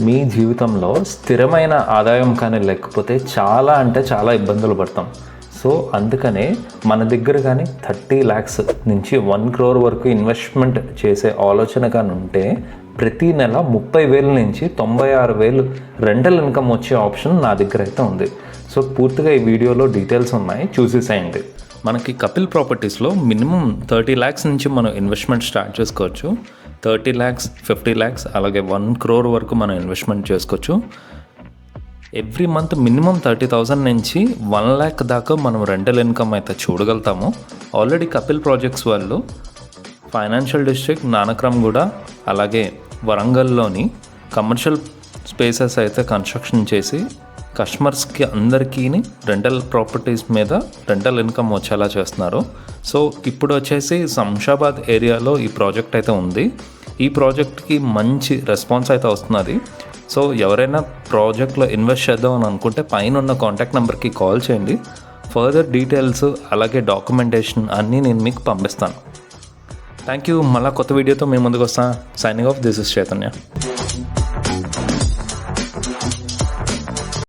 మీ జీవితంలో స్థిరమైన ఆదాయం కానీ లేకపోతే చాలా అంటే చాలా ఇబ్బందులు పడతాం. సో అందుకనే మన దగ్గర కానీ 30 lakhs నుంచి 1 crore వరకు ఇన్వెస్ట్మెంట్ చేసే ఆలోచన కానీ ఉంటే ప్రతి నెల 30,000 నుంచి 96,000 రెంటల్ ఇన్కమ్ వచ్చే ఆప్షన్ నా దగ్గర అయితే ఉంది. సో పూర్తిగా ఈ వీడియోలో డీటెయిల్స్ ఉన్నాయి, చూసేసేయండి. మనకి కపిల్ ప్రాపర్టీస్లో మినిమం 30 lakhs నుంచి మనం ఇన్వెస్ట్మెంట్ స్టార్ట్ చేసుకోవచ్చు. 30 lakhs, 50 lakhs అలాగే 1 crore వరకు మనం ఇన్వెస్ట్మెంట్ చేసుకోవచ్చు. ఎవ్రీ మంత్ మినిమం 30,000 నుంచి 1 lakh దాకా మనం రెంటల్ ఇన్కమ్ అయితే చూడగలుగుతాము. ఆల్రెడీ కపిల్ ప్రాజెక్ట్స్ వాళ్ళు ఫైనాన్షియల్ డిస్ట్రిక్ట్, నానక్రమ్గూడ అలాగే వరంగల్లోని కమర్షియల్ స్పేసెస్ అయితే కన్స్ట్రక్షన్ చేసి కస్టమర్స్కి అందరికీ రెంటల్ ప్రాపర్టీస్ మీద రెంటల్ ఇన్కమ్ వచ్చేలా చేస్తున్నారు. సో ఇప్పుడు వచ్చేసి శంషాబాద్ ఏరియాలో ఈ ప్రాజెక్ట్ అయితే ఉంది. ఈ ప్రాజెక్ట్కి మంచి రెస్పాన్స్ అయితే వస్తున్నది. సో ఎవరైనా ప్రాజెక్ట్లో ఇన్వెస్ట్ చేద్దాం అని అనుకుంటే పైన ఉన్న కాంటాక్ట్ నెంబర్కి కాల్ చేయండి. ఫర్దర్ డీటెయిల్స్ అలాగే డాక్యుమెంటేషన్ అన్నీ నేను మీకు పంపిస్తాను. Thank you. మళ్ళీ కొత్త వీడియోతో మేము ముందుకు వస్తాను. Signing off, this is Chaitanya.